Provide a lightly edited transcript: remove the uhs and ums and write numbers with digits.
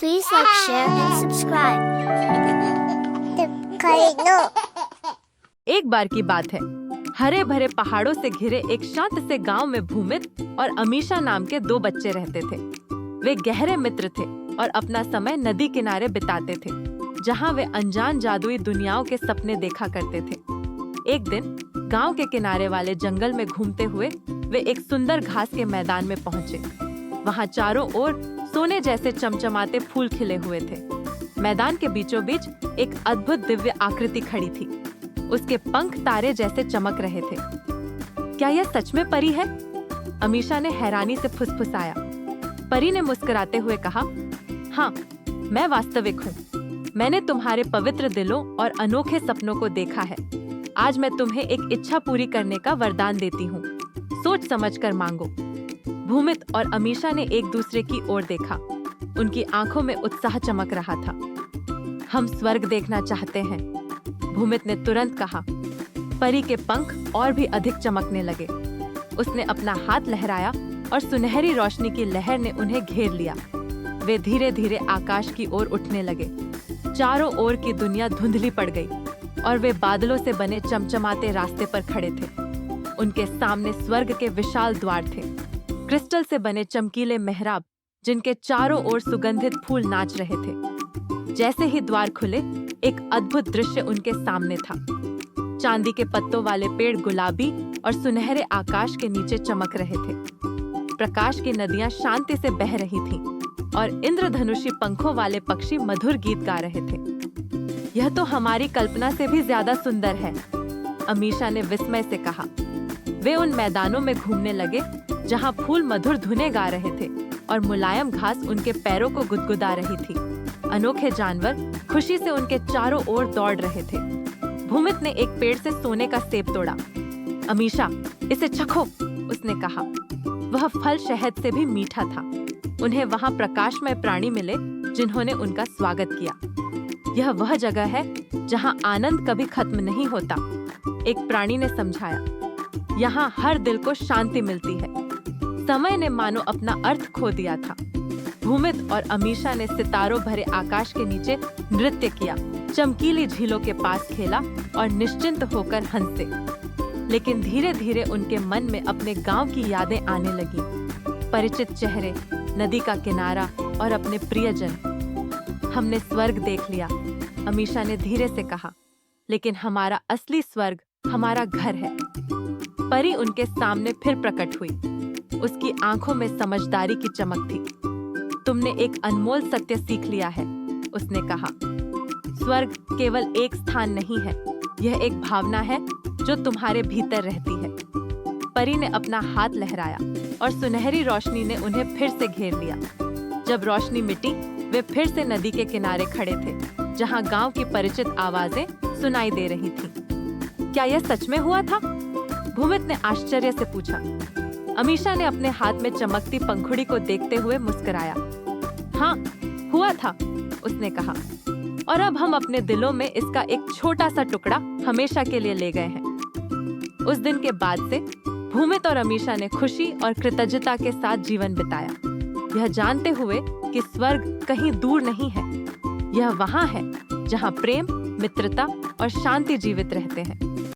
Please like, share and subscribe. एक बार की बात है, हरे भरे पहाड़ों से घिरे एक शांत से गांव में भूमित और अमीशा नाम के दो बच्चे रहते थे। वे गहरे मित्र थे और अपना समय नदी किनारे बिताते थे, जहां वे अनजान जादुई दुनियाओं के सपने देखा करते थे। एक दिन गांव के किनारे वाले जंगल में घूमते हुए वे एक सुंदर घास के मैदान में पहुंचे। वहां चारों ओर सोने जैसे चमचमाते फूल खिले हुए थे। मैदान के बीचों बीच एक अद्भुत दिव्य आकृति खड़ी थी। उसके पंख तारे जैसे चमक रहे थे। क्या यह सच में परी है? अमीशा ने हैरानी से फुसफुसाया। परी ने मुस्कुराते हुए कहा, हाँ, मैं वास्तविक हूँ। मैंने तुम्हारे पवित्र दिलों और अनोखे सपनों को देखा है। आज मैं तुम्हें एक इच्छा पूरी करने का वरदान देती हूँ। सोच समझकर मांगो। भूमित और अमीशा ने एक दूसरे की ओर देखा। उनकी आंखों में उत्साह चमक रहा था। हम स्वर्ग देखना चाहते हैं, भूमित ने तुरंत कहा। परी के पंख और भी अधिक चमकने लगे। उसने अपना हाथ लहराया और सुनहरी रोशनी की लहर ने उन्हें घेर लिया। वे धीरे धीरे आकाश की ओर उठने लगे। चारों ओर की दुनिया धुंधली पड़ गई और वे बादलों से बने चमचमाते रास्ते पर खड़े थे। उनके सामने स्वर्ग के विशाल द्वार थे, क्रिस्टल से बने चमकीले मेहराब, जिनके चारों ओर सुगंधित फूल नाच रहे थे। जैसे ही द्वार खुले, एक अद्भुत दृश्य उनके सामने था। चांदी के पत्तों वाले पेड़ गुलाबी और सुनहरे आकाश के नीचे चमक रहे थे। प्रकाश की नदियां शांति से बह रही थीं और इंद्रधनुषी पंखों वाले पक्षी मधुर गीत गा रहे थे। यह तो हमारी कल्पना से भी ज्यादा सुंदर है, अमीशा ने विस्मय से कहा। वे उन मैदानों में घूमने लगे जहां फूल मधुर धुनें गा रहे थे और मुलायम घास उनके पैरों को गुदगुदा रही थी। अनोखे जानवर खुशी से उनके चारों ओर दौड़ रहे थे। भूमित ने एक पेड़ से सोने का सेब तोड़ा। अमीशा, इसे चखो, उसने कहा। वह फल शहद से भी मीठा था। उन्हें वहां प्रकाशमय प्राणी मिले जिन्होंने उनका स्वागत किया। यह वह जगह है जहां आनंद कभी खत्म नहीं होता, एक प्राणी ने समझाया। यहाँ हर दिल को शांति मिलती है। समय ने मानो अपना अर्थ खो दिया था। भूमित और अमीशा ने सितारों भरे आकाश के नीचे नृत्य किया, चमकीली झीलों के पास खेला और निश्चिंत होकर हंसे। लेकिन धीरे धीरे उनके मन में अपने गांव की यादें आने लगी। परिचित चेहरे, नदी का किनारा और अपने प्रियजन। हमने स्वर्ग देख लिया, अमीशा ने धीरे से कहा। लेकिन हमारा असली स्वर्ग हमारा घर है। परी उनके सामने फिर प्रकट हुई। उसकी आंखों में समझदारी की चमक थी। तुमने एक अनमोल सत्य सीख लिया है, उसने कहा। स्वर्ग केवल एक स्थान नहीं है, यह एक भावना है जो तुम्हारे भीतर रहती है। परी ने अपना हाथ लहराया और सुनहरी रोशनी ने उन्हें फिर से घेर लिया। जब रोशनी मिटी, वे फिर से नदी के किनारे खड़े थे, जहां गांव की परिचित आवाजें सुनाई दे रही थीं। क्या यह सच में हुआ था? भूमित ने आश्चर्य से पूछा। अमीशा ने अपने हाथ में चमकती पंखुड़ी को देखते हुए मुस्कुराया। हाँ, हुआ था, उसने कहा। और अब हम अपने दिलों में इसका एक छोटा सा टुकड़ा हमेशा के लिए ले गए हैं। उस दिन के बाद से भूमित और अमीशा ने खुशी और कृतज्ञता के साथ जीवन बिताया, यह जानते हुए कि स्वर्ग कहीं दूर नहीं है। यह वहाँ है जहाँ प्रेम, मित्रता और शांति जीवित रहते हैं।